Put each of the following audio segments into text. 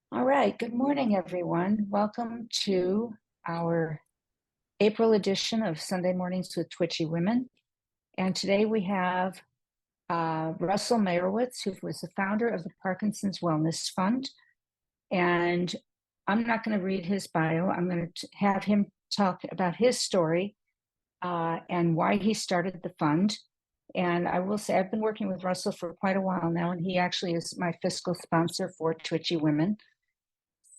All right, good morning, everyone. Welcome to our April edition of Sunday Mornings with Twitchy Women. And today we have Russell Meyerowitz, who was the founder of the Parkinson's Wellness Fund. And I'm not going to read his bio. I'm going to have him talk about his story and why he started the fund. And I will say I've been working with Russell for quite a while now, and he actually is my fiscal sponsor for Twitchy Women.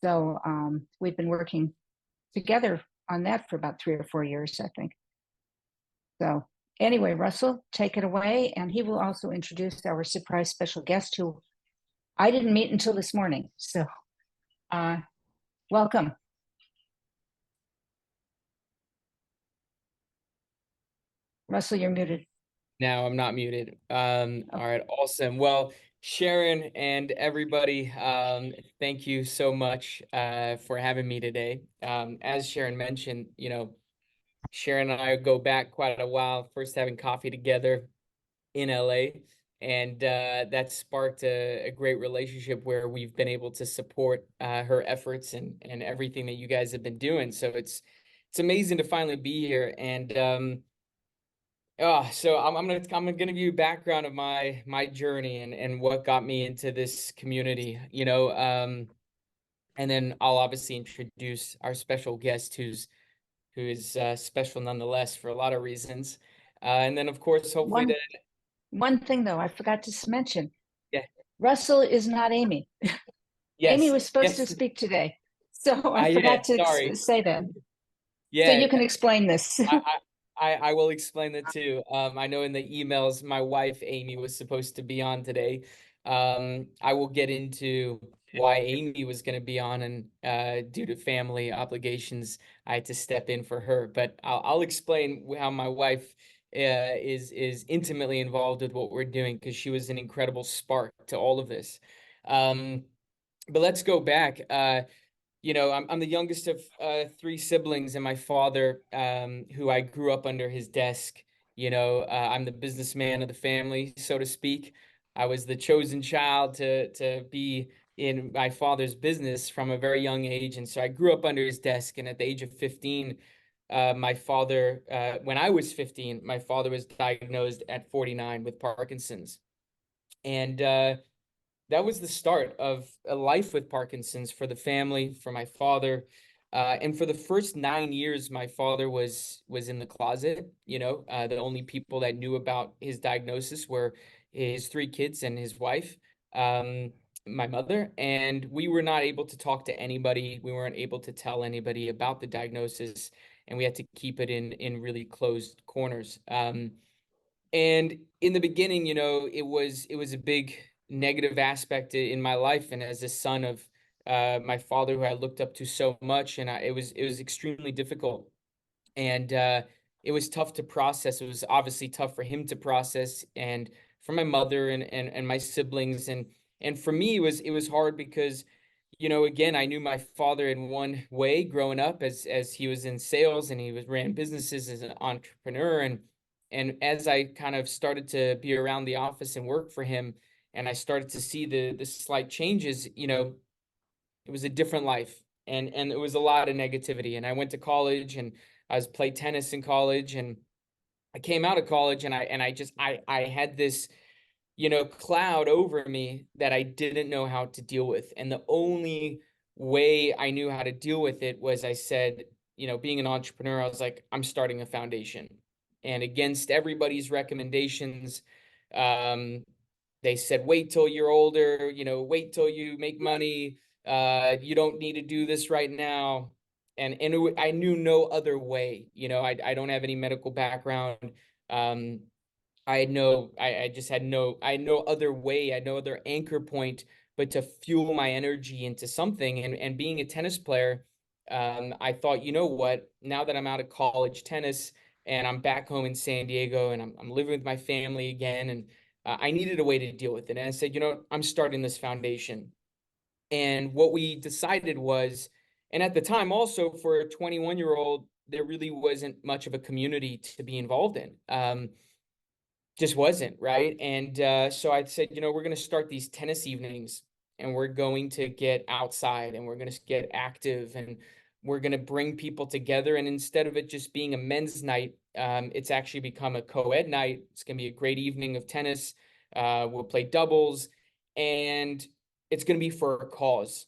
So we've been working together on that for about 3 or 4 years, I think. So anyway, Russell, take it away. And he will also introduce our surprise special guest who I didn't meet until this morning. So uh, welcome. Russell, you're muted. Now I'm not muted. All Oh, right, awesome. Well, Sharon and everybody, thank you so much for having me today. As Sharon mentioned, Sharon and I go back quite a while, first having coffee together in LA, and that sparked a great relationship where we've been able to support her efforts and everything that you guys have been doing. So it's amazing to finally be here. And so I'm gonna give you a background of my journey and what got me into this community, and then I'll obviously introduce our special guest who is special nonetheless for a lot of reasons, and then of course hopefully one to one thing though, I forgot to mention. yeah Russell is not Amy. Amy yes was supposed to yes speak today, so I yeah forgot to sorry say that. So yeah you can explain this. I, I will explain that too. I know in the emails, my wife Amy was supposed to be on today. I will get into why Amy was going to be on, and due to family obligations, I had to step in for her. But I'll explain how my wife is intimately involved with what we're doing because she was an incredible spark to all of this. Um, but let's go back. I'm the youngest of three siblings, and my father, who I grew up under his desk, I'm the businessman of the family, so to speak. I was the chosen child to be in my father's business from a very young age, and so I grew up under his desk. And at the age of 15, when I was 15, my father was diagnosed at 49 with Parkinson's, and that was the start of a life with Parkinson's for the family, for my father. And for the first 9 years, my father was in the closet. The only people that knew about his diagnosis were his three kids and his wife, my mother. And we were not able to talk to anybody. We weren't able to tell anybody about the diagnosis, and we had to keep it in really closed corners. And in the beginning, it was a big negative aspect in my life, and as a son of my father, who I looked up to so much, and it was extremely difficult, and it was tough to process. It was obviously tough for him to process, and for my mother and my siblings, and for me, it was hard because, again, I knew my father in one way growing up as he was in sales and he was ran businesses as an entrepreneur, and as I kind of started to be around the office and work for him, and I started to see the slight changes, it was a different life, and it was a lot of negativity. And I went to college, and I was played tennis in college, and I came out of college, and I had this, cloud over me that I didn't know how to deal with. And the only way I knew how to deal with it was, I said, being an entrepreneur, I was like, I'm starting a foundation. And against everybody's recommendations, um, they said, wait till you're older, wait till you make money. You don't need to do this right now. I knew no other way. I don't have any medical background. Um, I just I had no other way, I had no other anchor point but to fuel my energy into something. And being a tennis player, I thought, you know what, now that I'm out of college tennis and I'm back home in San Diego and I'm living with my family again, and I needed a way to deal with it. And I said, I'm starting this foundation. And what we decided was, and at the time also, for a 21-year-old, there really wasn't much of a community to be involved in. Just wasn't, right? And so I said, we're going to start these tennis evenings. and we're going to get outside and we're going to get active and we're going to bring people together. And instead of it just being a men's night, it's actually become a co-ed night. It's going to be a great evening of tennis. We'll play doubles, and it's going to be for a cause.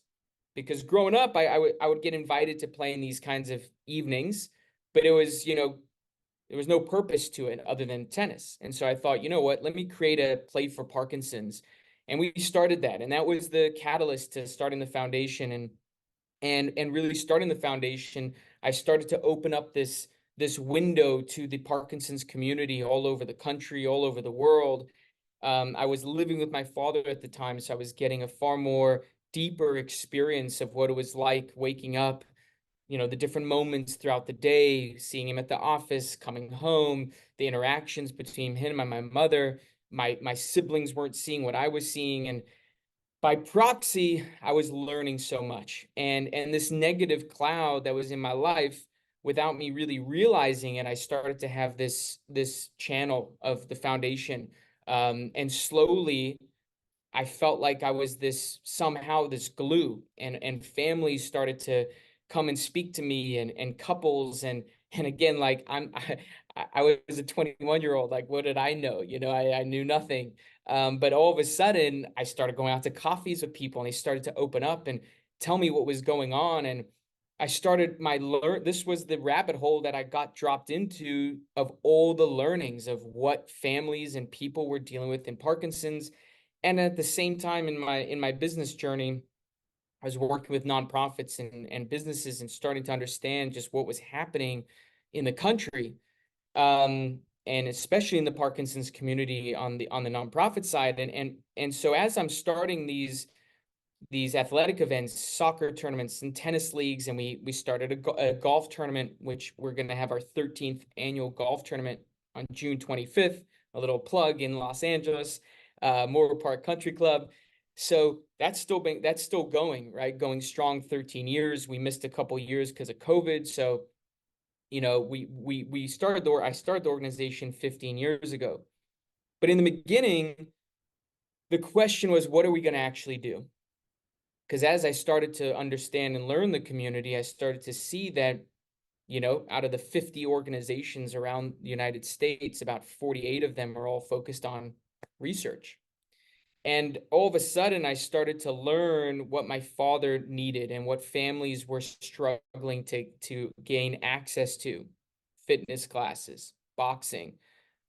Because growing up, I would get invited to play in these kinds of evenings, but it was, there was no purpose to it other than tennis. And so I thought, you know what, let me create a play for Parkinson's. And we started that. And that was the catalyst to starting the foundation. And really starting the foundation, I started to open up this window to the Parkinson's community all over the country, all over the world. I was living with my father at the time, so I was getting a far more deeper experience of what it was like waking up, the different moments throughout the day, seeing him at the office, coming home, the interactions between him and my mother. My siblings weren't seeing what I was seeing, and by proxy, I was learning so much. And this negative cloud that was in my life, without me really realizing it, I started to have this channel of the foundation. And slowly I felt like I was somehow this glue, and families started to come and speak to me, and couples, and again, like I was a 21-year-old, like what did I know? I knew nothing. But all of a sudden I started going out to coffees with people, and they started to open up and tell me what was going on. And I started this was the rabbit hole that I got dropped into, of all the learnings of what families and people were dealing with in Parkinson's. And at the same time, in my business journey, I was working with nonprofits and businesses, and starting to understand just what was happening in the country, and especially in the Parkinson's community on the nonprofit side. And so as I'm starting these athletic events, soccer tournaments and tennis leagues, and we started a golf tournament, which we're going to have our 13th annual golf tournament on June 25th, a little plug in Los Angeles, Morro Park Country Club. So that's still going, right? Going strong, 13 years. We missed a couple years because of COVID. So, I started the organization 15 years ago. But in the beginning, the question was, what are we going to actually do? Because as I started to understand and learn the community, I started to see that, out of the 50 organizations around the United States, about 48 of them are all focused on research. And all of a sudden, I started to learn what my father needed and what families were struggling to gain access to: fitness classes, boxing,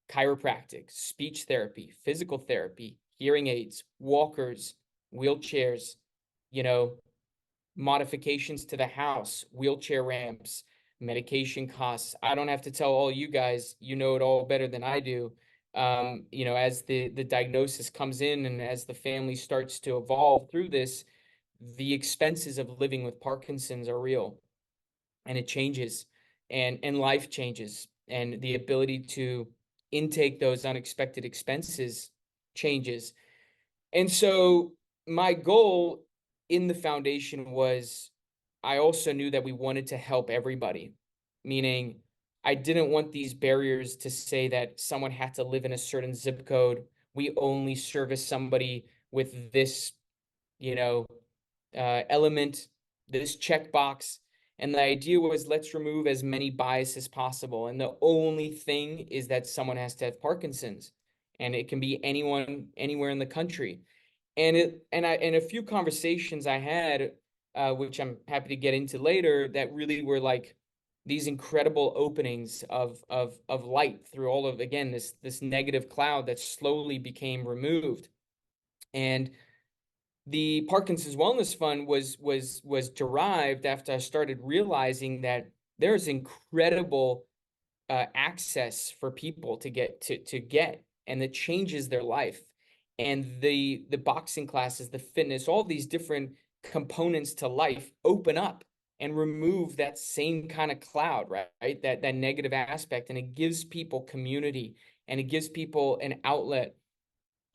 chiropractic, speech therapy, physical therapy, hearing aids, walkers, wheelchairs, you know, modifications to the house, wheelchair ramps, medication costs. I don't have to tell all you guys, you know it all better than I do. As the diagnosis comes in, and as the family starts to evolve through this, the expenses of living with Parkinson's are real, and it changes, and life changes, and the ability to intake those unexpected expenses changes. And so my goal in the foundation was, I also knew that we wanted to help everybody, meaning I didn't want these barriers to say that someone had to live in a certain zip code. We only service somebody with this, element, this checkbox. And the idea was, let's remove as many biases as possible. And the only thing is that someone has to have Parkinson's, and it can be anyone, anywhere in the country. And a few conversations I had, which I'm happy to get into later, that really were like these incredible openings of light through all of, again, this negative cloud that slowly became removed. And the Parkinson's Wellness Fund was derived after I started realizing that there's incredible access for people to get, and it changes their life. And the boxing classes, the fitness, all these different components to life open up and remove that same kind of cloud, right? That negative aspect, and it gives people community, and it gives people an outlet.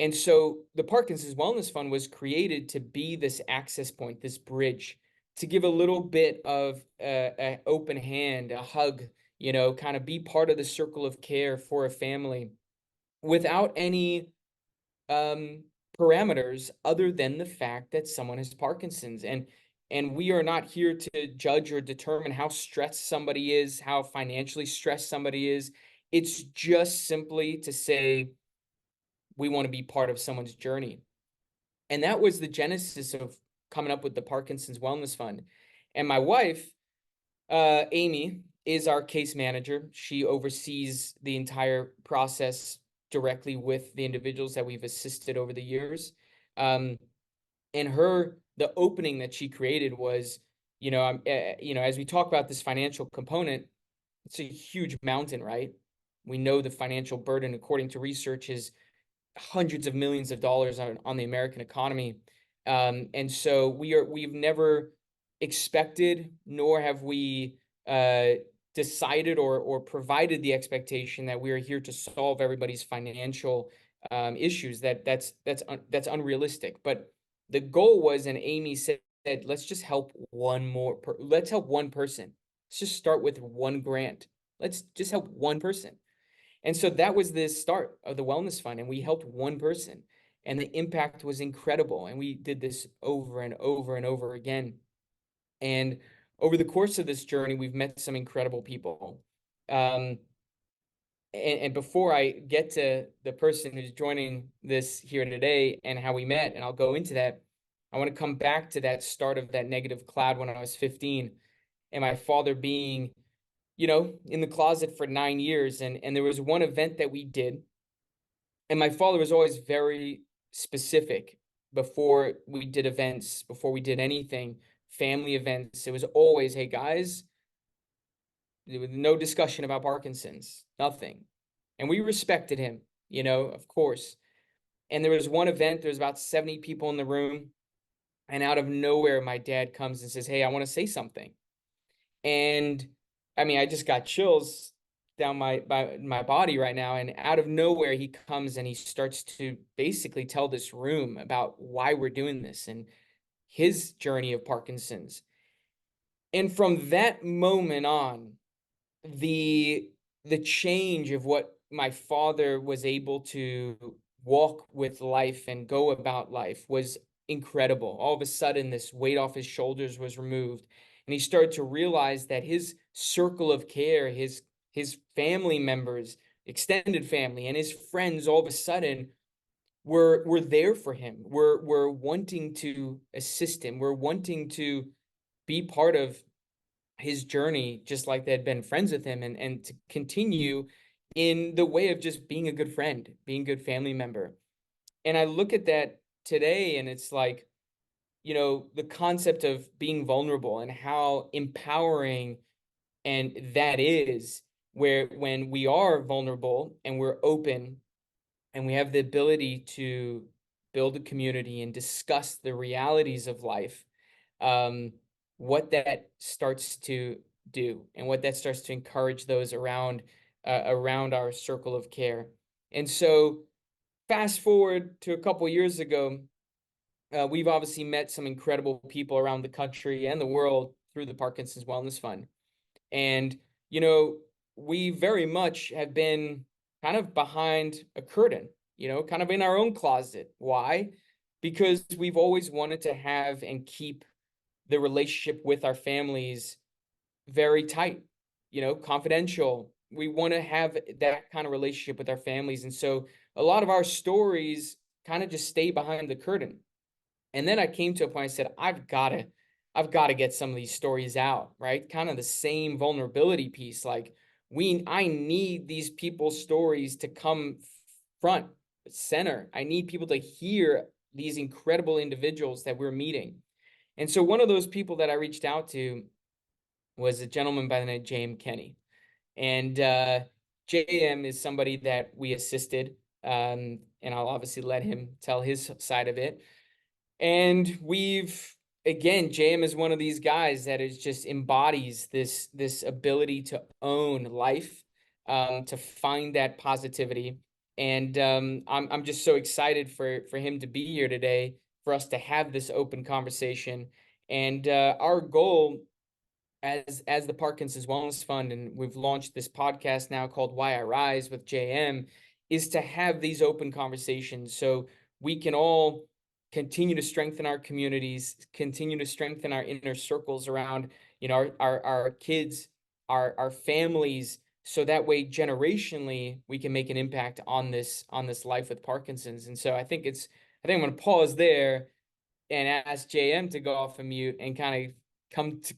And so the Parkinson's Wellness Fund was created to be this access point, this bridge, to give a little bit of an open hand, a hug, kind of be part of the circle of care for a family without any parameters other than the fact that someone has Parkinson's. And we are not here to judge or determine how stressed somebody is, how financially stressed somebody is. It's just simply to say we want to be part of someone's journey. And that was the genesis of coming up with the Parkinson's Wellness Fund. And my wife, Amy, is our case manager. She oversees the entire process directly with the individuals that we've assisted over the years. And the opening that she created was, as we talk about this financial component, it's a huge mountain, right? We know the financial burden, according to research, is hundreds of millions of dollars on the American economy. And so we've never expected, nor have we decided or provided the expectation that we are here to solve everybody's financial issues. That's unrealistic. But the goal was, and Amy said, let's just help let's help one person. Let's just start with one grant. Let's just help one person. And so that was the start of the Wellness Fund, and we helped one person, and the impact was incredible. And we did this over and over and over again. And over the course of this journey, we've met some incredible people. And before I get to the person who's joining this here today and how we met, and I'll go into that, I want to come back to that start of that negative cloud when I was 15, and my father being, in the closet for 9 years. And there was one event that we did, and my father was always very specific before we did events, before we did anything, family events. It was always, hey guys, there was no discussion about Parkinson's, nothing. And we respected him, of course. And there was one event, there was about 70 people in the room. And out of nowhere, my dad comes and says, hey, I want to say something. And I mean, I just got chills down my body right now. And out of nowhere, he comes and he starts to basically tell this room about why we're doing this and his journey of Parkinson's. And from that moment on, the change of what my father was able to walk with life and go about life was incredible. All of a sudden, this weight off his shoulders was removed, and he started to realize that his circle of care, his family members, extended family, and his friends, all of a sudden were there for him. We're wanting to assist him. We're wanting to be part of his journey, just like they had been friends with him, and to continue in the way of just being a good friend, being a good family member. And I look at that today, and it's like, the concept of being vulnerable and how empowering and that is, where when we are vulnerable and we're open and we have the ability to build a community and discuss the realities of life, what that starts to do and what that starts to encourage those around our circle of care. And so fast forward to a couple years ago, we've obviously met some incredible people around the country and the world through the Parkinson's Wellness Fund. And, we very much have been kind of behind a curtain, kind of in our own closet. Why? Because we've always wanted to have and keep the relationship with our families very tight, confidential. We want to have that kind of relationship with our families. And so a lot of our stories kind of just stay behind the curtain. And then I came to a point, I said, I've got to get some of these stories out, right? Kind of the same vulnerability piece. Like I need these people's stories to come front, center. I need people to hear these incredible individuals that we're meeting. And so one of those people that I reached out to was a gentleman by the name of JM Kenny. And JM is somebody that we assisted, and I'll obviously let him tell his side of it. And JM is one of these guys that is just embodies this ability to own life, to find that positivity. And I'm just so excited for him to be here today, for us to have this open conversation. And our goal as the Parkinson's Wellness Fund, and we've launched this podcast now called Why I Rise with JM, is to have these open conversations. So we can all continue to strengthen our communities, continue to strengthen our inner circles around, our kids, our families, so that way generationally we can make an impact on this life with Parkinson's. And so I think I'm going to pause there and ask JM to go off of mute and kind of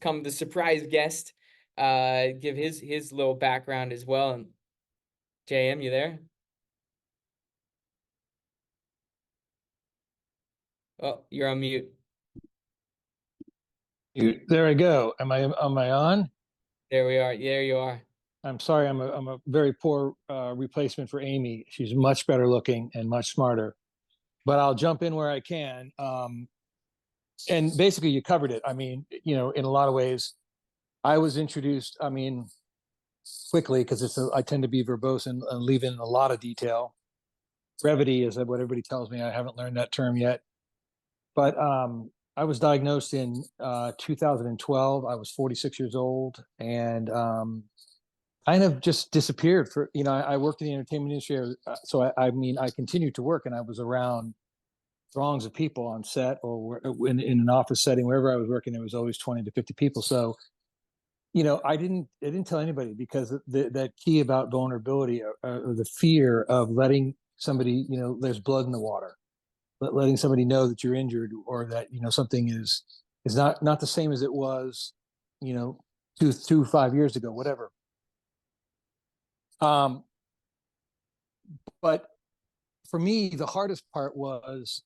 come the surprise guest, give his little background as well. And JM, you there? Oh, you're on mute. There I go. Am I on? There we are. There you are. I'm sorry. I'm a very poor replacement for Amy. She's much better looking and much smarter. But I'll jump in where I can. And basically, you covered it. I mean, in a lot of ways, I was introduced. I mean, quickly because I tend to be verbose and leave in a lot of detail. Brevity is what everybody tells me. I haven't learned that term yet. But I was diagnosed in 2012. I was 46 years old and kind of just disappeared for, I worked in the entertainment industry. So I mean, I continued to work and I was around throngs of people on set or in an office setting, wherever I was working, there was always 20 to 50 people. So, I didn't tell anybody because that key about vulnerability or the fear of letting somebody, there's blood in the water. Letting somebody know that you're injured or that something is not the same as it was 5 years ago, whatever. But for me the hardest part was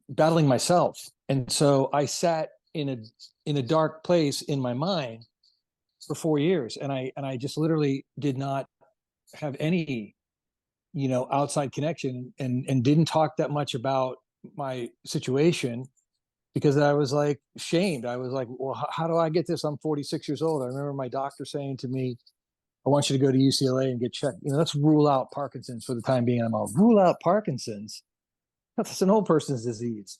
battling myself, and so I sat in a dark place in my mind for 4 years, and I just literally did not have any outside connection and didn't talk that much about my situation because I was like shamed. I was like, well, how do I get this? I'm 46 years old. I remember my doctor saying to me, I want you to go to UCLA and get checked. Let's rule out Parkinson's for the time being. I'm all, rule out Parkinson's? That's an old person's disease.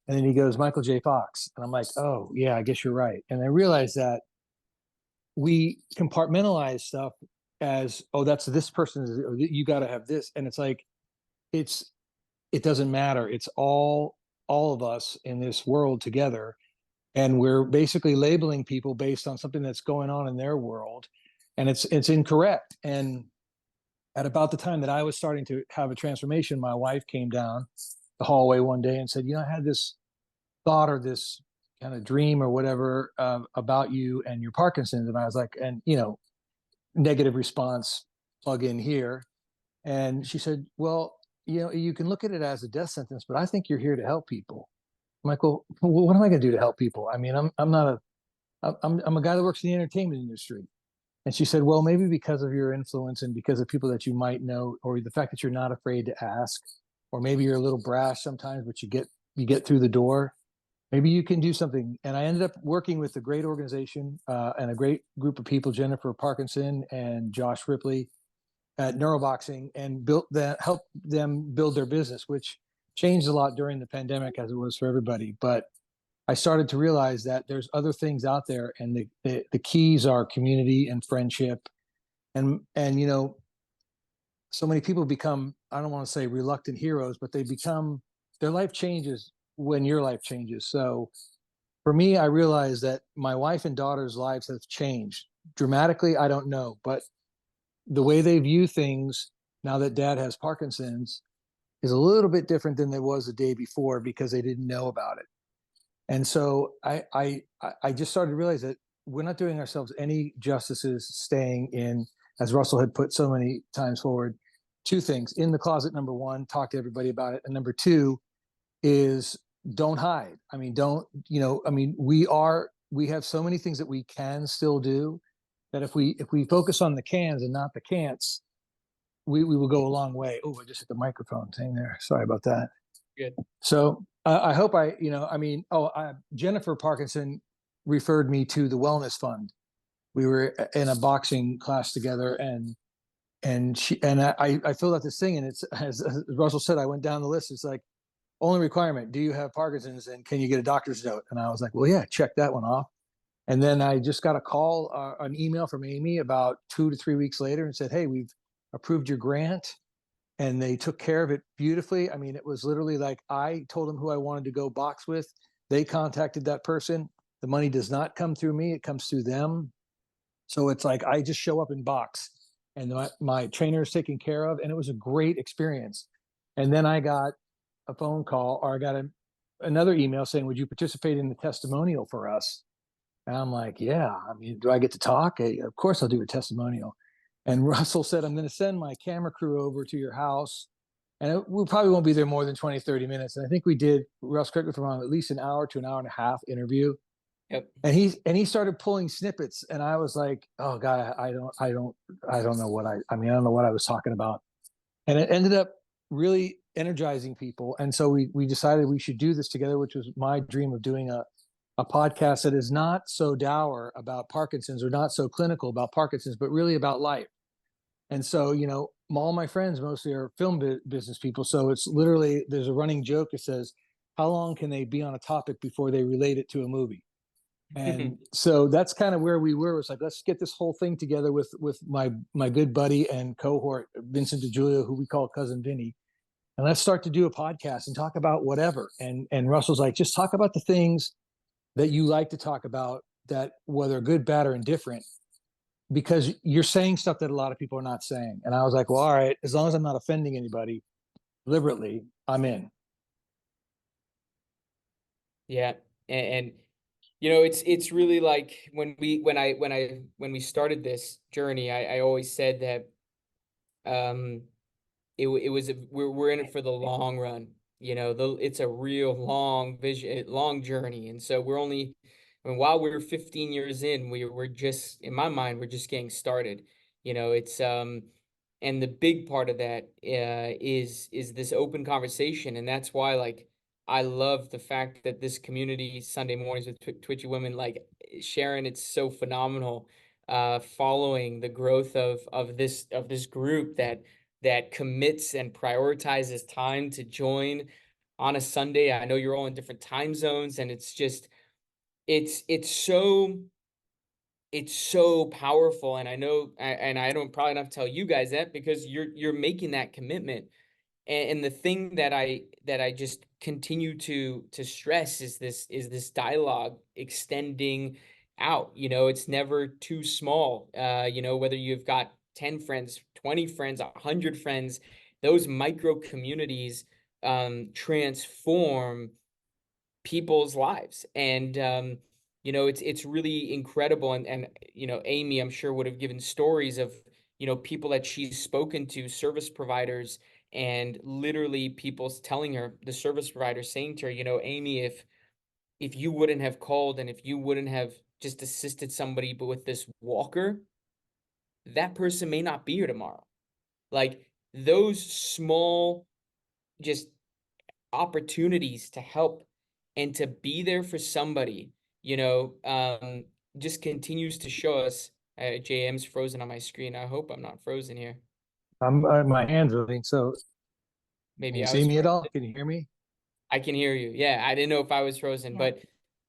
And then he goes, Michael J. Fox. And I'm like, oh yeah, I guess you're right. And I realized that we compartmentalize stuff as, oh, that's this person's, you got to have this. And it's like, it doesn't matter. It's all of us in this world together. And we're basically labeling people based on something that's going on in their world. And it's incorrect. And at about the time that I was starting to have a transformation, my wife came down the hallway one day and said, I had this thought or this kind of dream or whatever about you and your Parkinson's. And I was like, and negative response, plug in here. And she said, well, you can look at it as a death sentence, but I think you're here to help people. I'm like, well, what am I going to do to help people? I mean, I'm a guy that works in the entertainment industry. And she said, well, maybe because of your influence and because of people that you might know, or the fact that you're not afraid to ask, or maybe you're a little brash sometimes, but you get through the door. Maybe you can do something. And I ended up working with a great organization and a great group of people, Jennifer Parkinson and Josh Ripley at Neuroboxing, and helped them build their business, which changed a lot during the pandemic as it was for everybody. But I started to realize that there's other things out there, and the keys are community and friendship. And so many people become, I don't want to say reluctant heroes, but their life changes when your life changes. So for me, I realized that my wife and daughter's lives have changed dramatically. I don't know, but the way they view things now that dad has Parkinson's is a little bit different than it was the day before because they didn't know about it. And so I just started to realize that we're not doing ourselves any justices staying in, as Russell had put so many times forward, two things: in the closet, number one, talk to everybody about it. And number two is don't hide. I mean, we have so many things that we can still do that if we focus on the cans and not the can'ts, we will go a long way. Oh, I just hit the microphone thing there. Sorry about that. Good. So I hope Jennifer Parkinson referred me to the Wellness Fund. We were in a boxing class together, and I filled out this thing, and it's as Russell said, I went down the list. It's like, only requirement: do you have Parkinson's, and can you get a doctor's note? And I was like, well, yeah, check that one off. And then I just got a call, an email from Amy about 2 to 3 weeks later, and said, hey, we've approved your grant. and they took care of it beautifully. I mean, it was literally like I told them who I wanted to go box with. They contacted that person. The money does not come through me, it comes through them. So it's like I just show up in box, and my trainer is taken care of, and it was a great experience. And then I got a phone call, or I got another email saying, "Would you participate in the testimonial for us?" And I'm like, "Yeah, I mean, do I get to talk? Of course I'll do a testimonial." And Russell said, "I'm going to send my camera crew over to your house, and we probably won't be there more than 20, 30 minutes." And I think we did, Russ, correct me if I'm wrong, at least an hour to an hour and a half interview. Yep. And he started pulling snippets, and I was like, "Oh God, I don't know what I mean, I don't know what I was talking about." And it ended up really energizing people. And so we decided we should do this together, which was my dream of doing a podcast that is not so dour about Parkinson's, or not so clinical about Parkinson's, but really about life. And so, all my friends mostly are film business people. So it's literally, there's a running joke that says, how long can they be on a topic before they relate it to a movie? And so that's kind of where we were. It's like, let's get this whole thing together with my good buddy and cohort, Vincent DeGiulio, who we call Cousin Vinny. And let's start to do a podcast and talk about whatever. And Russell's like, just talk about the things that you like to talk about, that whether good, bad, or indifferent, because you're saying stuff that a lot of people are not saying. And I was like, well, all right, as long as I'm not offending anybody deliberately, I'm in. Yeah. And it's really like when we started this journey, I always said that we're in it for the long run. It's a real long vision, long journey. And so while we're 15 years in, we're just, in my mind, we're just getting started. It's and the big part of that is this open conversation. And that's why, like, I love the fact that this community, Sunday mornings with Twitchy Women, like Sharon, it's so phenomenal, following the growth of this group that commits and prioritizes time to join on a Sunday. I know you're all in different time zones, and it's just it's so powerful. And I know, and I don't probably not tell you guys that, because you're making that commitment. And the thing that I just continue to stress is this dialogue extending out. It's never too small. Whether you've got 10 friends, 20 friends, 100 friends, those micro communities transform people's lives. And it's really incredible. And Amy, I'm sure, would have given stories of people that she's spoken to, service providers, and literally people telling her, the service provider saying to her, Amy, if you wouldn't have called, and if you wouldn't have just assisted somebody but with this walker, that person may not be here tomorrow. Like, those small just opportunities to help and to be there for somebody, just continues to show us. JM's frozen on my screen. I hope I'm not frozen here. My hand's moving. So Maybe can you I see was me at all? frozen. Can you hear me? I can hear you. Yeah, I didn't know if I was frozen, Yeah. but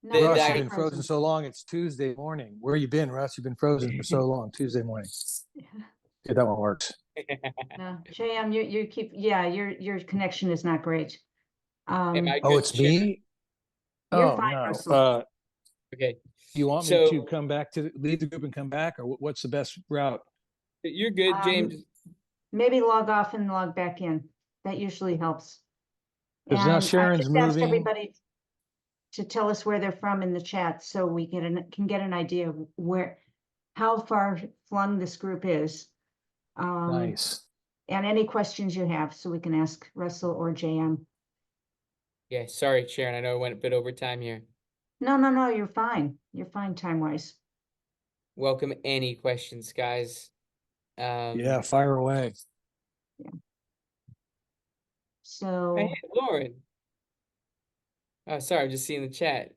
No, Russ, you're you've not been frozen so long. It's Tuesday morning. Where you been, Russ? You've been frozen for so long. Tuesday morning. Yeah, that one works. No, JM, you keep, yeah, your connection is not great. Am I Oh, good, it's Sharon? me? You're Oh, fine, no. Russell. Okay. You want me to So come back to leave the group and come back, or what's the best route? you're good, James. Maybe log off and log back in. That usually helps. Because now And I Sharon's just asked moving. everybody to tell us where they're from in the chat, so we can get an idea of how far flung this group is. Nice. And any questions you have, so we can ask Russell or JM. Yeah, sorry, Sharon. I know I went a bit over time here. No, you're fine. You're fine time-wise. Welcome any questions, guys. Yeah, fire away. So, Hey, Lauren. Oh, sorry, I'm just seeing the chat.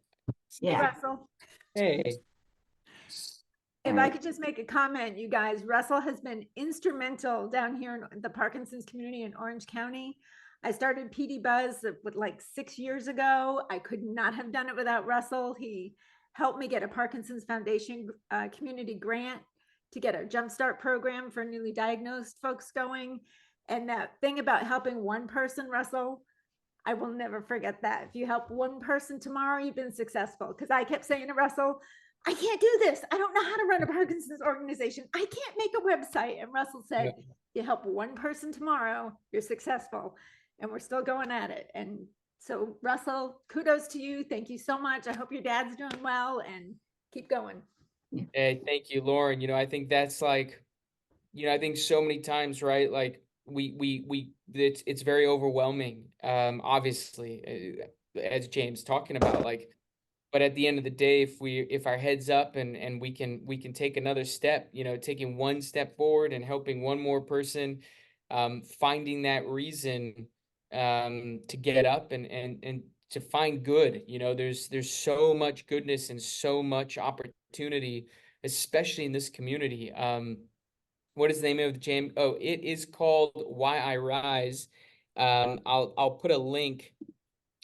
yeah. Russell, Hey. if I could just make a comment, you guys, Russell has been instrumental down here in the Parkinson's community in Orange County. I started PD Buzz with like 6 years ago. I could not have done it without Russell. He helped me get a Parkinson's Foundation community grant to get a Jumpstart program for newly diagnosed folks going. And that thing about helping one person, Russell, I will never forget that. If you help one person tomorrow, you've been successful. Because I kept saying to Russell, I can't do this. I don't know how to run a Parkinson's organization. I can't make a website. And Russell said, you help one person tomorrow, you're successful. And we're still going at it. And so, Russell, kudos to you. Thank you so much. I hope your dad's doing well and keep going. Hey, thank you, Lauren. I think that's like, I think so many times, right? Like it's very overwhelming. Obviously, as James talking about, like, but at the end of the day, if our heads up and we can take another step, taking one step forward and helping one more person, finding that reason to get up and to find good. There's so much goodness and so much opportunity, especially in this community. What is the name of the jam? Oh, it is called Why I Rise. I'll put a link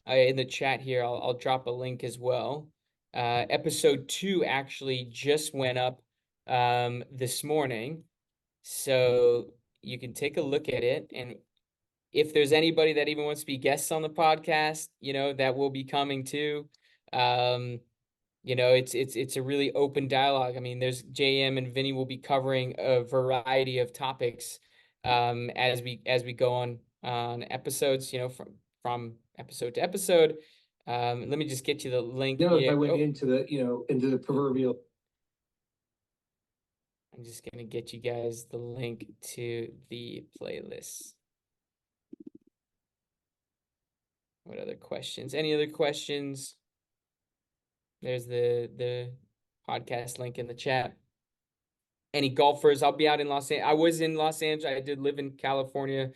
in the chat here. I'll drop a link as well. Episode 2 actually just went up this morning, so you can take a look at it. And if there's anybody that even wants to be guests on the podcast, that will be coming too. It's a really open dialogue. I mean, there's JM and Vinny will be covering a variety of topics as we go on episodes, from episode to episode. Let me just get you the link If here. I went into the proverbial. I'm just gonna get you guys the link to the playlist. What other questions? Any other questions? There's the podcast link in the chat. Any golfers? I'll be out in Los Angeles. I was in Los Angeles. I did live in California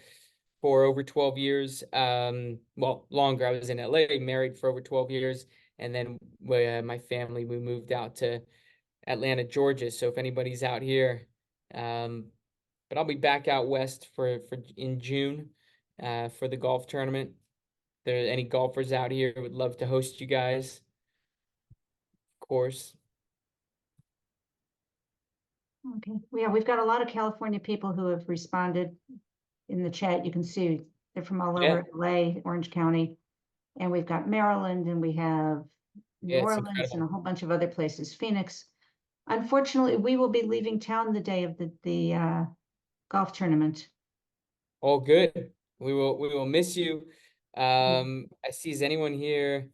for over 12 years. Well, longer. I was in LA, married for over 12 years. And then my family, we moved out to Atlanta, Georgia. So if anybody's out here, but I'll be back out west for in June for the golf tournament. If there are any golfers out here, would love to host you guys. Of course. Okay. Yeah, we've got a lot of California people who have responded in the chat. You can see they're from all over LA, Orange County, and we've got Maryland, and we have New Orleans and a whole bunch of other places. Phoenix. Unfortunately, we will be leaving town the day of the golf tournament. All good. We will miss you. I see, is anyone here?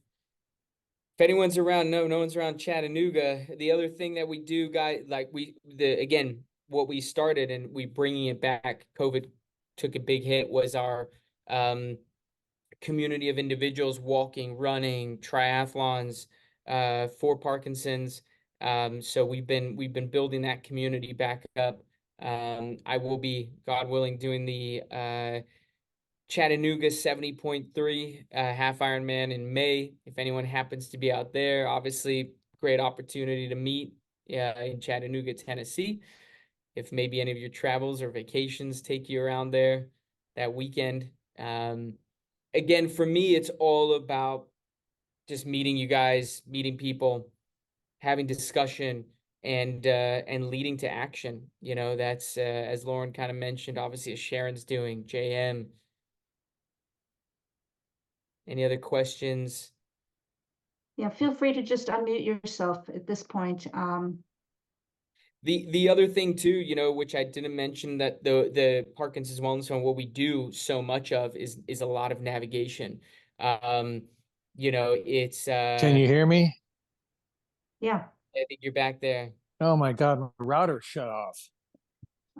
If anyone's around, no one's around Chattanooga. The other thing that we do, guys, like what we started and we bringing it back, COVID took a big hit, was our community of individuals walking, running, triathlons for Parkinson's. So we've been building that community back up. I will be, God willing, doing the Chattanooga 70.3 half Ironman in May. If anyone happens to be out there, obviously great opportunity to meet in Chattanooga, Tennessee. If maybe any of your travels or vacations take you around there that weekend. Again, for me, it's all about just meeting you guys, meeting people, having discussion, and leading to action. That's as Lauren kind of mentioned, obviously, as Sharon's doing, JM. Any other questions? Yeah, feel free to just unmute yourself at this point. The other thing too, which I didn't mention, that the Parkinson's Wellness Fund, what we do so much of is a lot of navigation. It's Can you hear me? Yeah. I think you're back there. Oh my God, my router shut off.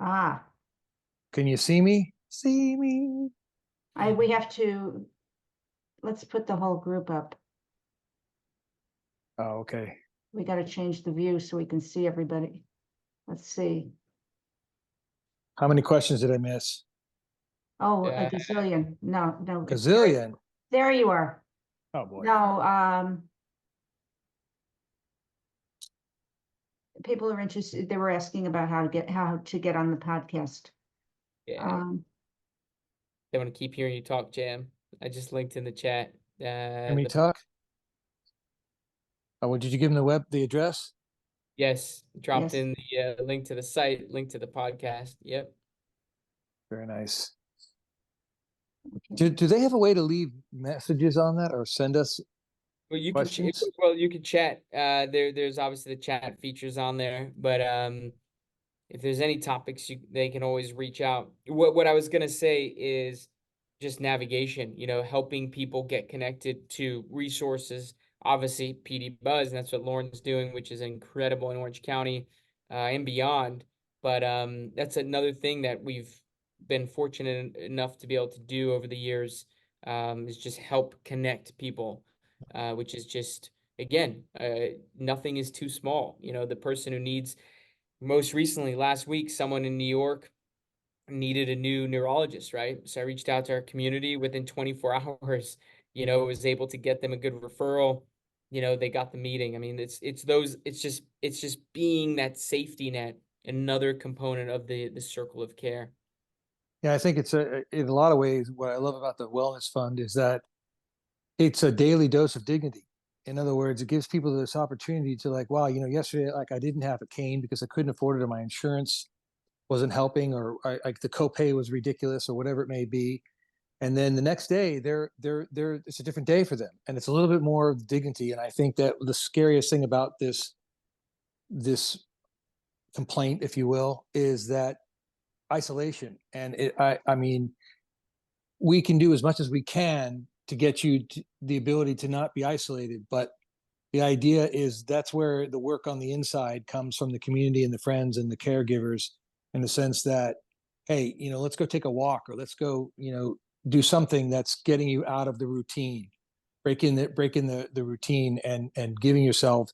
Ah. Can you see me? See me? We have to, let's put the whole group up. Oh, okay. We got to change the view so we can see everybody. Let's see. How many questions did I miss? Oh, a gazillion. No. Gazillion? There you are. Oh boy. No, people are interested. They were asking about how to get on the podcast. Yeah. They want to keep hearing you talk, Jam. I just linked in the chat. Hear me talk? Oh, did you give them the address? Yes, dropped in the link to the site, link to the podcast. Yep. Very nice. Do they have a way to leave messages on that or send us Well, you can questions? you can chat. There's obviously the chat features on there, but if there's any topics, they can always reach out. What I was gonna say is just navigation. You know, helping people get connected to resources. Obviously, PD Buzz, and that's what Lauren's doing, which is incredible in Orange County, and beyond. But that's another thing that we've been fortunate enough to be able to do over the years, is just help connect people, which is just again, nothing is too small. You know, the person who needs most recently last week, someone in New York needed a new neurologist, right? So I reached out to our community within 24 hours, you know, was able to get them a good referral. You know, they got the meeting. I mean, it's just being that safety net, another component of the circle of care. Yeah, I think it's in a lot of ways, what I love about the Wellness Fund is that it's a daily dose of dignity. In other words, it gives people this opportunity to like, wow, yesterday, like I didn't have a cane because I couldn't afford it or my insurance wasn't helping or like the copay was ridiculous or whatever it may be. And then the next day it's a different day for them. And it's a little bit more dignity. And I think that the scariest thing about this complaint, if you will, is that isolation. And I mean, we can do as much as we can to get you the ability to not be isolated, but the idea is that's where the work on the inside comes from the community and the friends and the caregivers, in the sense that, hey, let's go take a walk, or let's go, do something that's getting you out of the routine, breaking the routine, and giving yourself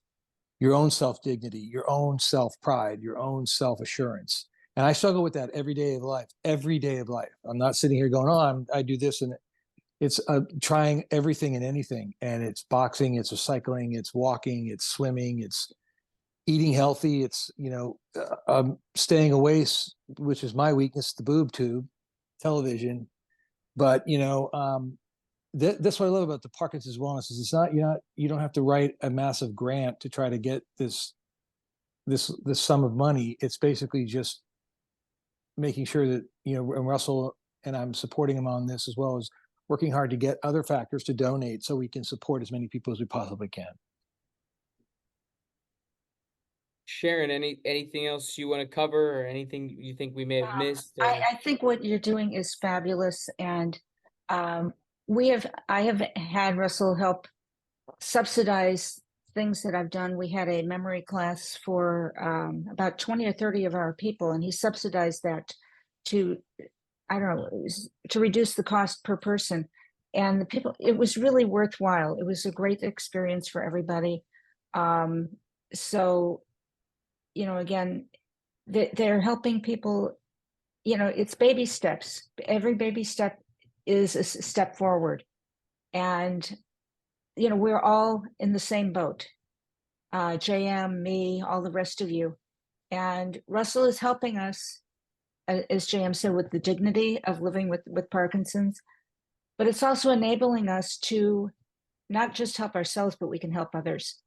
your own self dignity, your own self pride, your own self assurance. And I struggle with that every day of life. Every day of life, I'm not sitting here going, "Oh, I do this," and it's trying everything and anything. And it's boxing, it's cycling, it's walking, it's swimming, it's eating healthy, it's staying away, which is my weakness, the boob tube, television. But that's what I love about the Parkinson's Wellness is it's not you don't have to write a massive grant to try to get this sum of money. It's basically just making sure that and Russell and I'm supporting him on this, as well as working hard to get other factors to donate so we can support as many people as we possibly can. Sharon, anything else you want to cover, or anything you think we may have missed? I think what you're doing is fabulous, and I have had Russell help subsidize things that I've done. We had a memory class for about 20 or 30 of our people, and he subsidized that to, I don't know, to reduce the cost per person. And the people, it was really worthwhile. It was a great experience for everybody. So, again, they're helping people, it's baby steps. Every baby step is a step forward. And, we're all in the same boat. JM, me, all the rest of you. And Russell is helping us, as JM said, with the dignity of living with Parkinson's, but it's also enabling us to not just help ourselves, but we can help others.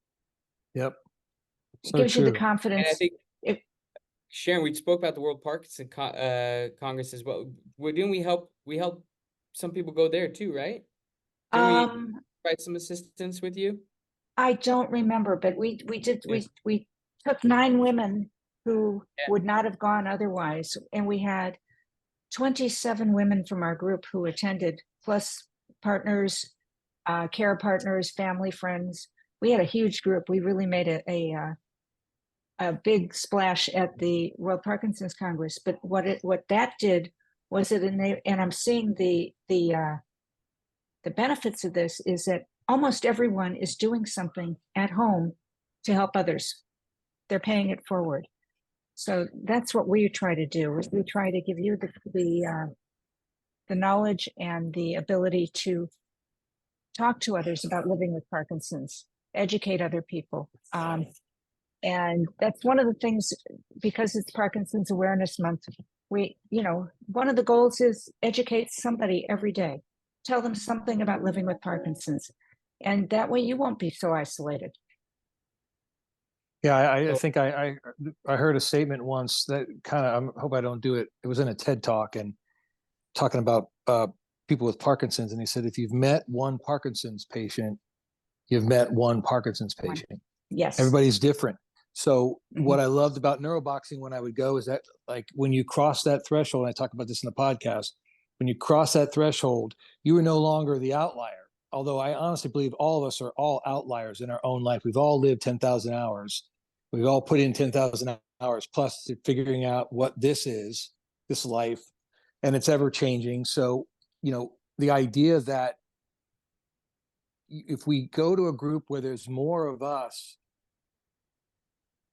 Yep. It gives you the confidence. And I think, Sharon, we spoke about the World Parkinson Congress as well. Didn't we help some people go there too, right? Didn't we provide some assistance with you? I don't remember, but we did. Yeah. We took 9 women who would not have gone otherwise, and we had 27 women from our group who attended, plus partners, care partners, family, friends. We had a huge group. We really made a big splash at the World Parkinson's Congress. But what that did was and I'm seeing the benefits of this is that almost everyone is doing something at home to help others. They're paying it forward. So that's what we try to do. Is we try to give you the knowledge and the ability to talk to others about living with Parkinson's, educate other people. And that's one of the things, because it's Parkinson's Awareness Month, one of the goals is educate somebody every day. Tell them something about living with Parkinson's. And that way you won't be so isolated. Yeah, I think I heard a statement once that kind of, I hope I don't do it. It was in a TED Talk and talking about people with Parkinson's, and he said, if you've met one Parkinson's patient, you've met one Parkinson's patient. Yes. Everybody's different. So Mhm. what I loved about neuroboxing when I would go is that, like, when you cross that threshold, and I talk about this in the podcast, when you cross that threshold, you are no longer the outlier. Although I honestly believe all of us are all outliers in our own life. We've all lived 10,000 hours. We've all put in 10,000 hours plus to figuring out what this is, this life, and it's ever changing. So, you know, the idea that if we go to a group where there's more of us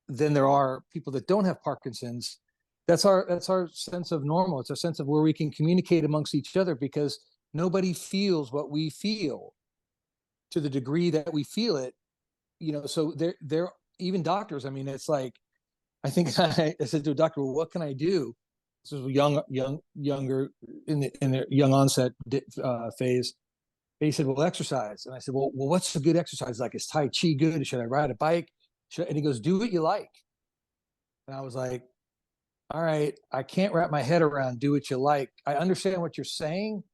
than there are people that don't have Parkinson's, that's our sense of normal. It's a sense of where we can communicate amongst each other, because nobody feels what we feel to the degree that we feel it. You know, so they're even doctors. I mean, it's like, I think I said to a doctor, well, what can I do? This was younger in the young onset phase. And he said, well, exercise. And I said, well, what's a good exercise? Like, is Tai Chi good? Should I ride a bike? And he goes, do what you like. And I was like, all right, I can't wrap my head around do what you like. I understand what you're saying,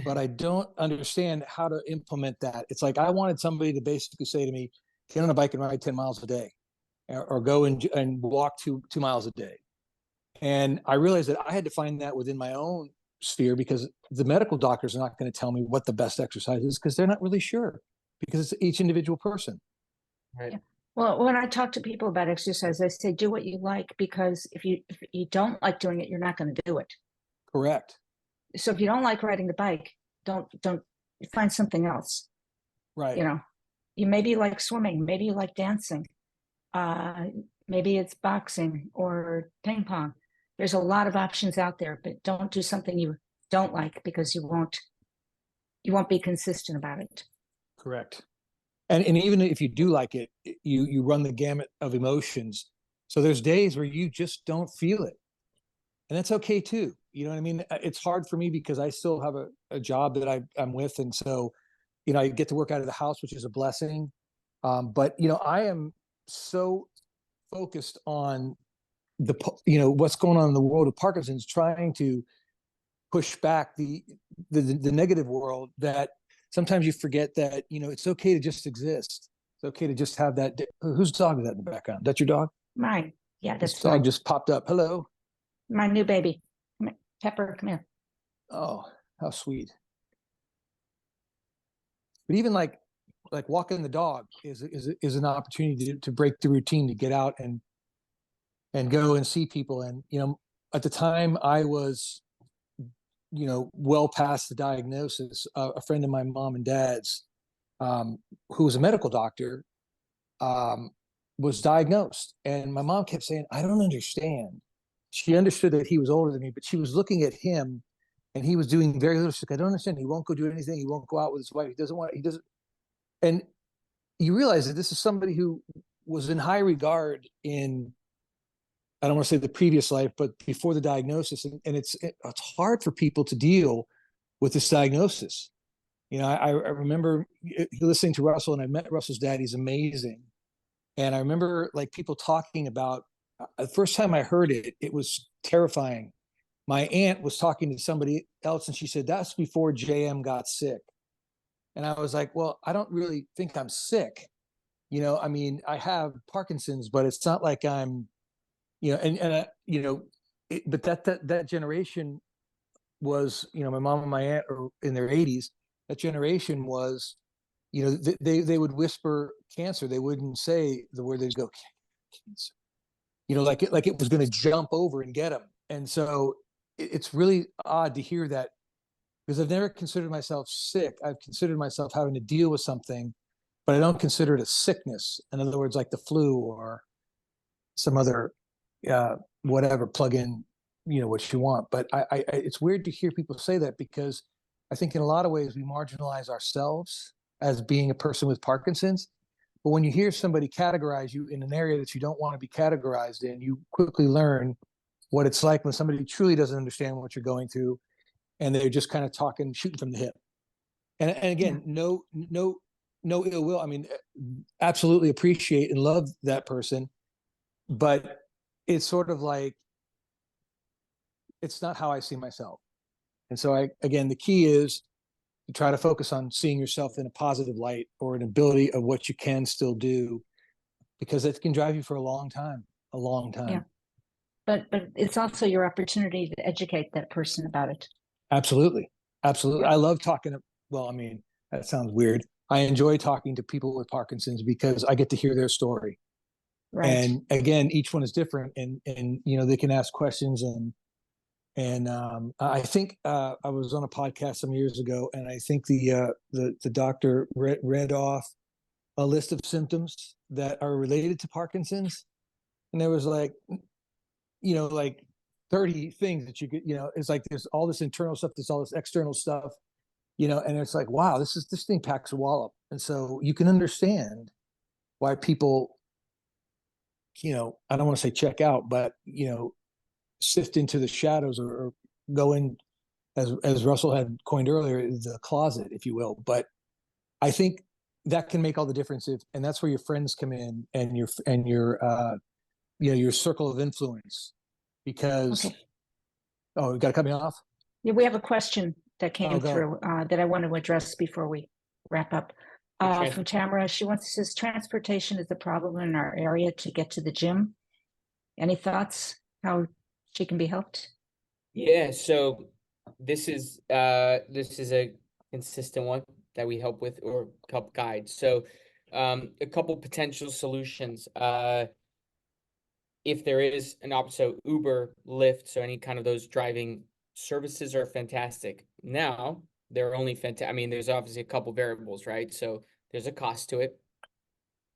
but I don't understand how to implement that. It's like, I wanted somebody to basically say to me, get on a bike and ride 10 miles a day, or go and walk 2 miles a day. And I realized that I had to find that within my own sphere, because the medical doctors are not going to tell me what the best exercise is, because they're not really sure, because it's each individual person. Right. Yeah. Well, when I talk to people about exercise, I say, do what you like, because if you don't like doing it, you're not going to do it. Correct. So if you don't like riding the bike, don't find something else. Right. You know, you maybe like swimming, maybe you like dancing, maybe it's boxing or ping pong. There's a lot of options out there, but don't do something you don't like, because you won't be consistent about it. Correct. And even if you do like it, you run the gamut of emotions. So there's days where you just don't feel it, and that's okay too. You know what I mean? It's hard for me because I still have a job that I'm with, and so, you know, I get to work out of the house, which is a blessing. But you know, I am so focused on what's going on in the world of Parkinson's, trying to push back the negative world, that sometimes you forget that, you know, it's okay to just exist. It's okay to just have that. Whose dog is that in the background? That's your dog? Mine. Yeah, This that's dog mine. just popped up. Hello. My new baby. Come here. Pepper, come here. Oh, how sweet. But even like walking the dog is an opportunity to break the routine, to get out and go and see people. And, you know, at the time I was, you know, well past the diagnosis. A friend of my mom and dad's, who was a medical doctor, was diagnosed. And my mom kept saying, I don't understand. She understood that he was older than me, but she was looking at him, and he was doing very little. She's like, I don't understand. He won't go do anything. He won't go out with his wife. He doesn't. And you realize that this is somebody who was in high regard in, I don't want to say the previous life, but before the diagnosis. And it's hard for people to deal with this diagnosis. You know, I remember listening to Russell, and I met Russell's dad. He's amazing. And I remember like people talking about, the first time I heard it, it was terrifying. My aunt was talking to somebody else, and she said, that's before JM got sick. And I was like, well, I don't really think I'm sick. You know, I mean, I have Parkinson's, but it's not like I'm, you know, you know, but that generation was, you know, my mom and my aunt are in their 80s. That generation was, you know, they would whisper cancer. They wouldn't say the word. They'd go cancer. You know, like it was going to jump over and get them. And so it's really odd to hear that, because I've never considered myself sick. I've considered myself having to deal with something, but I don't consider it a sickness. In other words, like the flu or some other whatever, plug in, you know, what you want. But I it's weird to hear people say that, because I think in a lot of ways we marginalize ourselves as being a person with Parkinson's. But when you hear somebody categorize you in an area that you don't want to be categorized in, you quickly learn what it's like when somebody truly doesn't understand what you're going through, and they're just kind of talking, shooting from the hip. And again, no ill will. I mean, absolutely appreciate and love that person, but it's sort of like, it's not how I see myself. And so again, the key is to try to focus on seeing yourself in a positive light or an ability of what you can still do, because it can drive you for a long time, a long time. Yeah. But it's also your opportunity to educate that person about it. Absolutely. Absolutely. Yeah. I love talking. Well, I mean, that sounds weird. I enjoy talking to people with Parkinson's because I get to hear their story. Right. And again, each one is different, and they can ask questions. And I think I was on a podcast some years ago, and I think the doctor read off a list of symptoms that are related to Parkinson's, and there was like 30 things that you could, it's like there's all this internal stuff, there's all this external stuff, and it's like, wow, this thing packs a wallop. And so you can understand why people, I don't want to say check out, but sift into the shadows, or go in, as Russell had coined earlier, the closet, if you will. But I think that can make all the difference and that's where your friends come in, and your circle of influence. Because Okay. Oh, you got to cut me off. Yeah, we have a question that came go. through that I want to address before we wrap up. From Tamara, says transportation is a problem in our area to get to the gym. Any thoughts how she can be helped? Yeah, so this is a consistent one that we help with or help guide. So a couple potential solutions. If there is an option, so Uber, Lyft, so any kind of those driving services are fantastic. Now, they're only fantastic. I mean, there's obviously a couple variables, right? So there's a cost to it.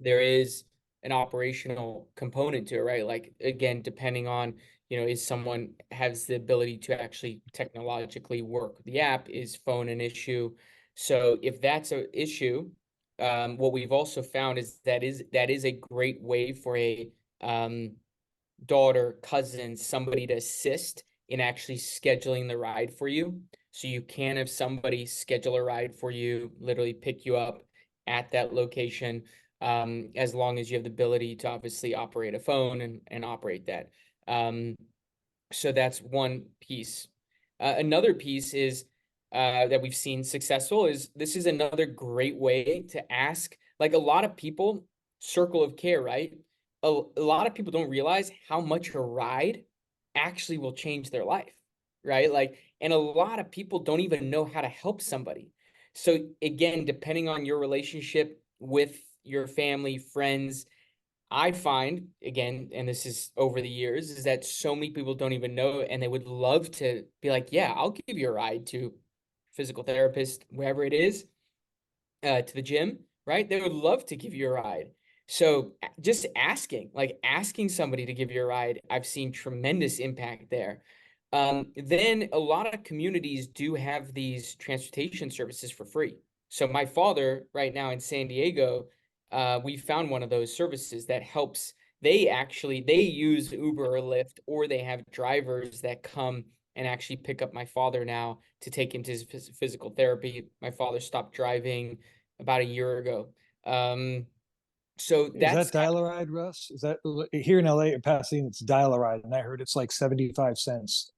There is an operational component to it, right? Like, again, depending on, is someone has the ability to actually technologically work the app? Is phone an issue? So if that's an issue, what we've also found is that is a great way for a daughter, cousin, somebody to assist in actually scheduling the ride for you. So you can have somebody schedule a ride for you, literally pick you up at that location, as long as you have the ability to obviously operate a phone and operate that. So that's one piece. Another piece is that we've seen successful is this is another great way to ask, like a lot of people, circle of care, right? A lot of people don't realize how much a ride actually will change their life, right? Like, and a lot of people don't even know how to help somebody. So again, depending on your relationship with your family, friends, I find, again, and this is over the years, is that so many people don't even know, and they would love to be like, yeah, I'll give you a ride to physical therapist, wherever it is, to the gym, right? They would love to give you a ride. So just asking somebody to give you a ride, I've seen tremendous impact there. Then a lot of communities do have these transportation services for free. So my father right now in San Diego, we found one of those services that helps. They use Uber or Lyft, or they have drivers that come and actually pick up my father now to take him to his physical therapy. My father stopped driving about a year ago. So Is that's that dial-a-ride, Russ? Is that here in LA or Pasadena? It's dial-a-ride, and I heard it's like 75 cents.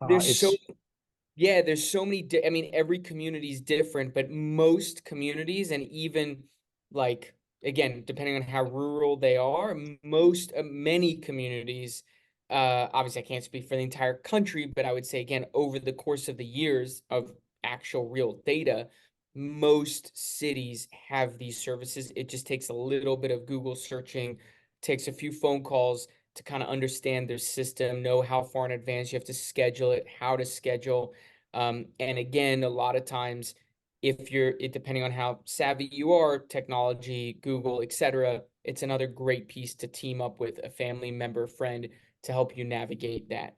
there's so many. I mean, every community is different, but most communities, and even like, again, depending on how rural they are, many communities. Obviously, I can't speak for the entire country, but I would say, again, over the course of the years of actual real data, most cities have these services. It just takes a little bit of Google searching, takes a few phone calls to kind of understand their system, know how far in advance you have to schedule it, how to schedule. And again, a lot of times, depending on how savvy you are, technology, Google, etc., it's another great piece to team up with a family member, friend to help you navigate that.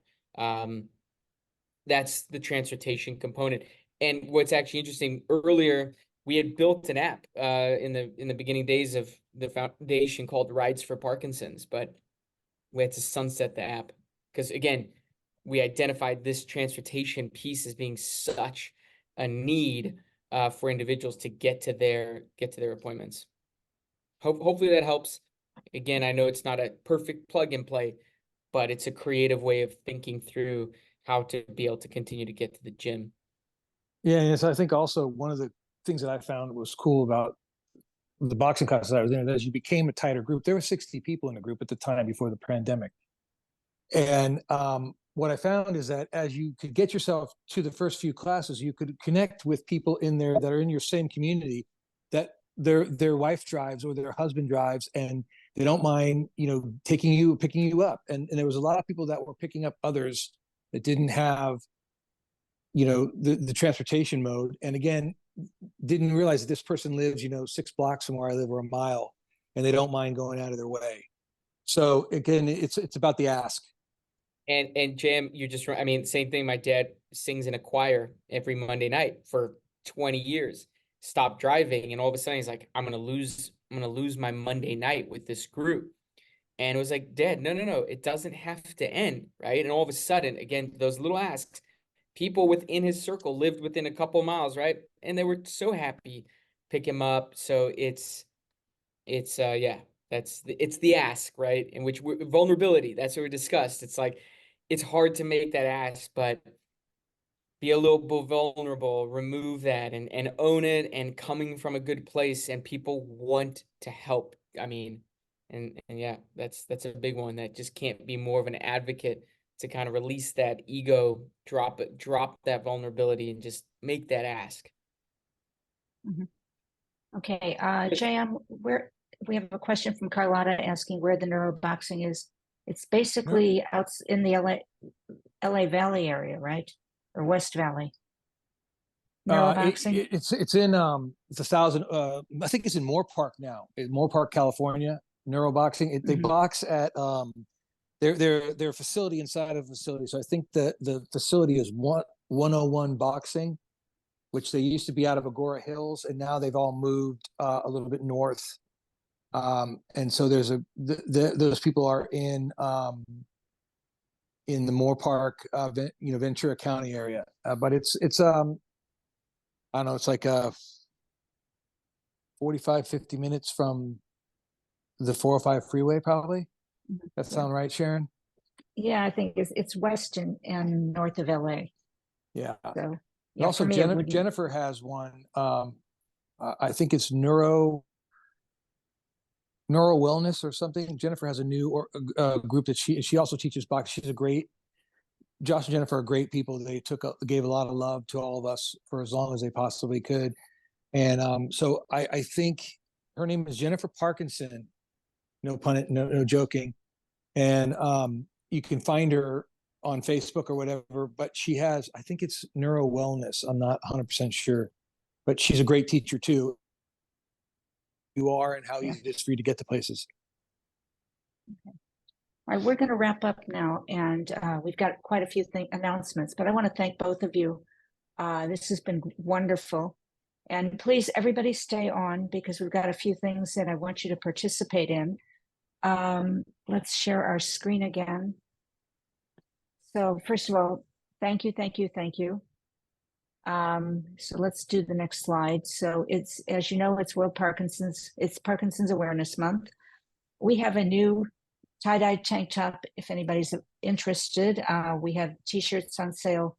That's the transportation component. And what's actually interesting, earlier we had built an app in the beginning days of the foundation called Rides for Parkinson's, but we had to sunset the app because, again, we identified this transportation piece as being such a need for individuals to get to their appointments. Hopefully that helps. Again, I know it's not a perfect plug and play, but it's a creative way of thinking through how to be able to continue to get to the gym. Yeah, and so I think also one of the things that I found was cool about the boxing classes I was in, as you became a tighter group. There were 60 people in the group at the time before the pandemic. And what I found is that as you could get yourself to the first few classes, you could connect with people in there that are in your same community, that their wife drives or their husband drives, and they don't mind, picking you up. And there was a lot of people that were picking up others that didn't have, the transportation mode. And again, didn't realize that this person lives, 6 blocks from where I live, or a mile, and they don't mind going out of their way. So again, it's about the ask. And Jam, I mean, same thing. My dad sings in a choir every Monday night for 20 years. Stopped driving, and all of a sudden he's like, I'm gonna lose my Monday night with this group. And it was like, Dad, no, it doesn't have to end, right? And all of a sudden, again, those little asks, people within his circle lived within a couple miles, right? And they were so happy pick him up. So it's yeah, it's the ask, right? In which vulnerability, that's what we discussed. It's like, it's hard to make that ask, but be a little bit vulnerable, remove that, and own it, and coming from a good place, and people want to help. I mean, and yeah, that's a big one. That just can't be more of an advocate to kind of release that ego, drop that vulnerability, and just make that ask. Okay, JM, we have a question from Carlotta asking where the neuroboxing is. It's basically out in the LA Valley area, right? Or West Valley. Neuroboxing. It's in it's 1,000. I think it's in Moore Park now. In Moore Park, California. Neuroboxing. They box at their facility inside of a facility. So I think the facility is 101 Boxing, which they used to be out of Agora Hills, and now they've all moved a little bit north. And so there's those people are in the Moore Park, Ventura County area. But it's I don't know, it's like 45, 50 minutes from the 405 freeway, probably. That sound right, Sharon? Yeah, I think it's west and north of LA. Yeah. So yeah, also Jennifer has one. I think it's neuro wellness or something. Jennifer has a new group that she also teaches boxing. Josh and Jennifer are great people. They gave a lot of love to all of us for as long as they possibly could. And so I think her name is Jennifer Parkinson. No pun, no joking. And you can find her on Facebook or whatever, but she has, I think it's neuro wellness. I'm not 100% sure, but she's a great teacher too. You are, and how easy it is for you to get to places. Okay. All right, we're going to wrap up now, and we've got quite a few announcements, but I want to thank both of you. This has been wonderful. And please, everybody stay on, because we've got a few things that I want you to participate in. Let's share our screen again. So first of all, thank you. So let's do the next slide. So it's, as you know, it's Parkinson's Awareness Month. We have a new tie-dye tank top if anybody's interested. We have t-shirts on sale,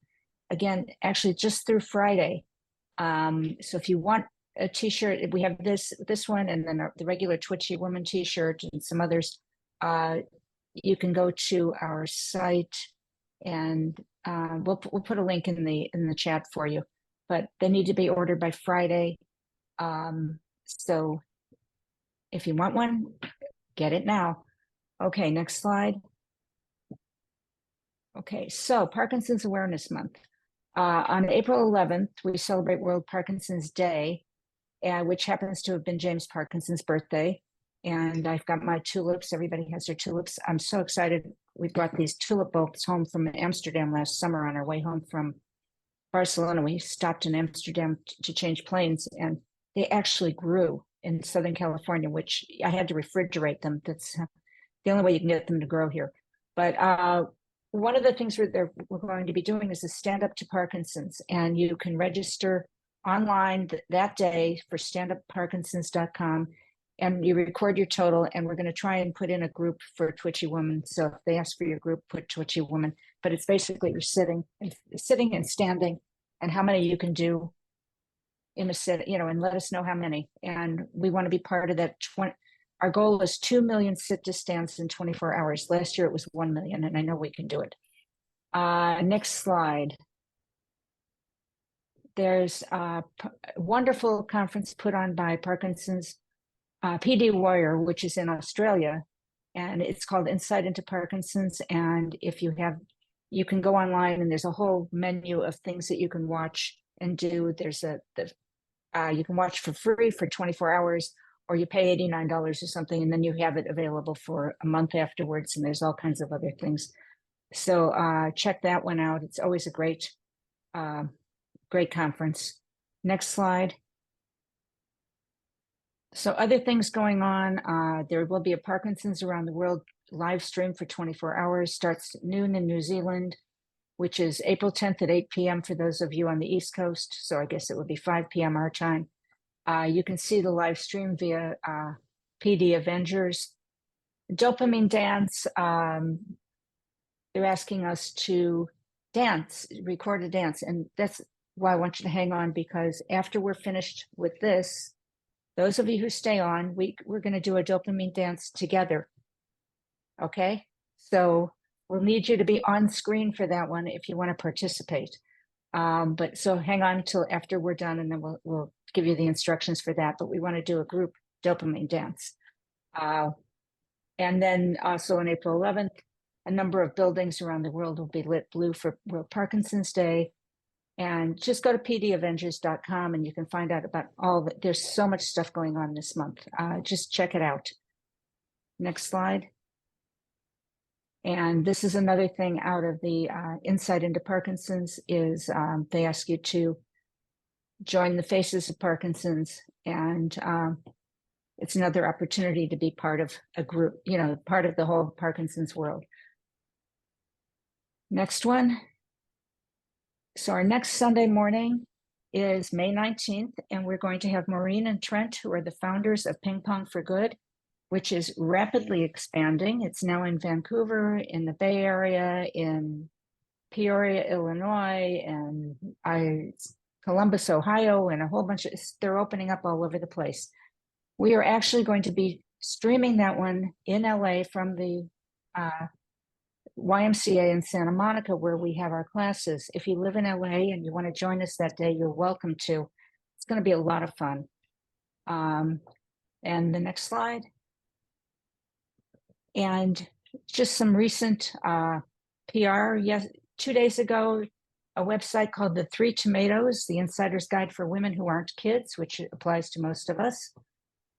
again, actually just through Friday. So if you want a t-shirt, we have this one, and then the regular Twitchy woman t-shirt and some others. You can go to our site, and we'll put a link in the chat for you, but they need to be ordered by Friday. So if you want one, get it now. Okay, next slide. Okay, so Parkinson's Awareness Month. On April 11th, we celebrate World Parkinson's Day, which happens to have been James Parkinson's birthday. And I've got my tulips. Everybody has their tulips. I'm so excited. We brought these tulip bulbs home from Amsterdam last summer on our way home from Barcelona. We stopped in Amsterdam to change planes, and they actually grew in Southern California, which I had to refrigerate them. That's the only way you can get them to grow here. But one of the things we're going to be doing is a Stand Up to Parkinson's, and you can register online that day for standupparkinsons.com. and you record your total, and we're going to try and put in a group for Twitchy Woman. So if they ask for your group, put Twitchy Woman, but it's basically you're sitting and standing, and how many you can do in a sit, and let us know how many. And we want to be part of that. Our goal is 2 million sit to stands in 24 hours. Last year it was 1 million, and I know we can do it. Next slide. There's a wonderful conference put on by Parkinson's PD Warrior, which is in Australia, and it's called Insight into Parkinson's. And if you can go online, and there's a whole menu of things that you can watch and do. There's you can watch for free for 24 hours, or you pay $89 or something, and then you have it available for a month afterwards. And there's all kinds of other things. So check that one out. It's always a great conference. Next slide. So other things going on, there will be a Parkinson's Around the World live stream for 24 hours, starts at noon in New Zealand, which is April 10th at 8 p.m. for those of you on the East Coast. So I guess it would be 5 p.m. our time. You can see the live stream via PD Avengers. Dopamine Dance, they're asking us to record a dance. And that's why I want you to hang on, because after we're finished with this, those of you who stay on, we're going to do a dopamine dance together. Okay? So we'll need you to be on screen for that one if you want to participate. But so hang on until after we're done, and then we'll give you the instructions for that. But we want to do a group dopamine dance. And then also on April 11th, a number of buildings around the world will be lit blue for World Parkinson's Day. And just go to pdavengers.com and you can find out about there's so much stuff going on this month. Just check it out. Next slide. And this is another thing out of the Insight into Parkinson's is they ask you to join the Faces of Parkinson's, and it's another opportunity to be part of a group, part of the whole Parkinson's world. Next one. So our next Sunday morning is May 19th, and we're going to have Maureen and Trent, who are the founders of Ping Pong for Good, which is rapidly expanding. It's now in Vancouver, in the Bay Area, in Peoria, Illinois, and Columbus, Ohio, and a whole bunch they're opening up all over the place. We are actually going to be streaming that one in LA from the YMCA in Santa Monica, where we have our classes. If you live in LA and you want to join us that day, you're welcome to. It's going to be a lot of fun. And the next slide. And just some recent PR. Yes, 2 days ago, a website called The Three Tomatoes, the Insider's Guide for Women Who Aren't Kids, which applies to most of us.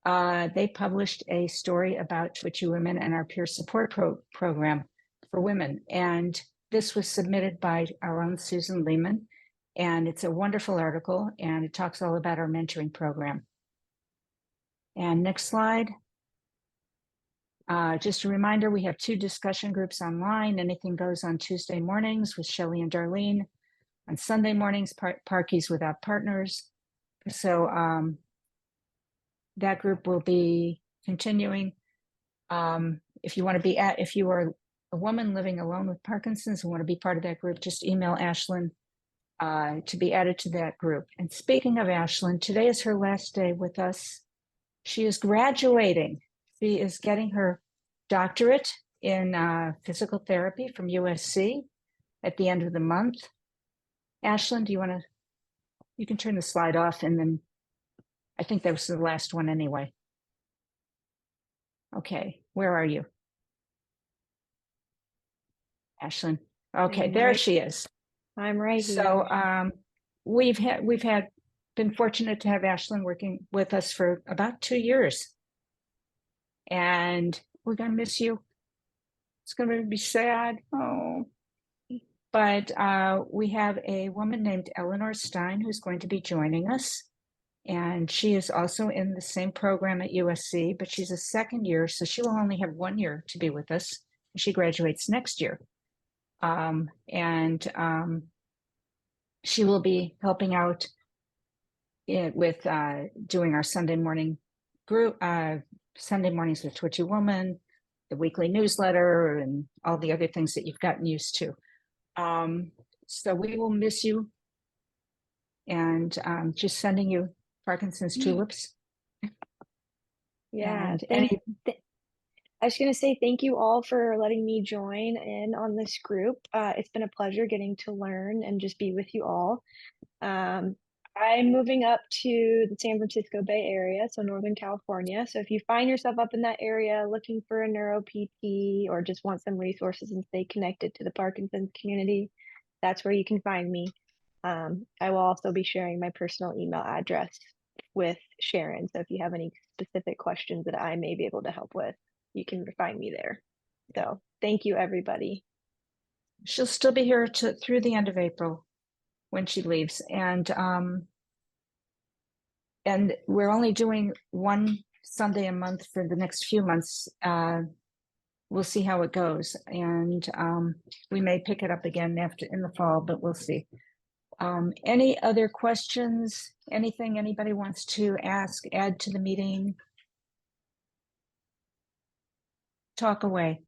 They published a story about Twitchy Women and our peer support program for women. And this was submitted by our own Susan Lehman. And it's a wonderful article, and it talks all about our mentoring program. And next slide. Just a reminder, we have 2 discussion groups online. Anything Goes on Tuesday mornings with Shelley and Darlene. On Sunday mornings, Parkies Without Partners. So that group will be continuing. If you are a woman living alone with Parkinson's and want to be part of that group, just email Ashlyn to be added to that group. And speaking of Ashlyn, today is her last day with us. She is graduating. She is getting her doctorate in physical therapy from USC at the end of the month. Ashlyn, you can turn the slide off, and then I think that was the last one anyway. Okay, where are you? Ashlyn. Okay, there she is. I'm right here. So we've been fortunate to have Ashlyn working with us for about 2 years. And we're going to miss you. It's going to be sad. Oh. But we have a woman named Eleanor Stein who's going to be joining us. And she is also in the same program at USC, but she's a second year, so she will only have 1 year to be with us. She graduates next year. She will be helping out with doing our Sunday morning group, Sunday Mornings with Twitchy Woman, the weekly newsletter, and all the other things that you've gotten used to. So we will miss you, and just sending you Parkinson's tulips. Yeah, And I was going to say thank you all for letting me join in on this group. It's been a pleasure getting to learn and just be with you all. I'm moving up to the San Francisco Bay Area, so Northern California. So if you find yourself up in that area looking for a neuro PT or just want some resources and stay connected to the Parkinson's community, that's where you can find me. I will also be sharing my personal email address with Sharon. So if you have any specific questions that I may be able to help with, you can find me there. So thank you, everybody. she'll still be here through the end of April when she leaves. And we're only doing one Sunday a month for the next few months. We'll see how it goes. And we may pick it up again in the fall, but we'll see. Any other questions? Anything anybody wants to ask, add to the meeting? Talk away.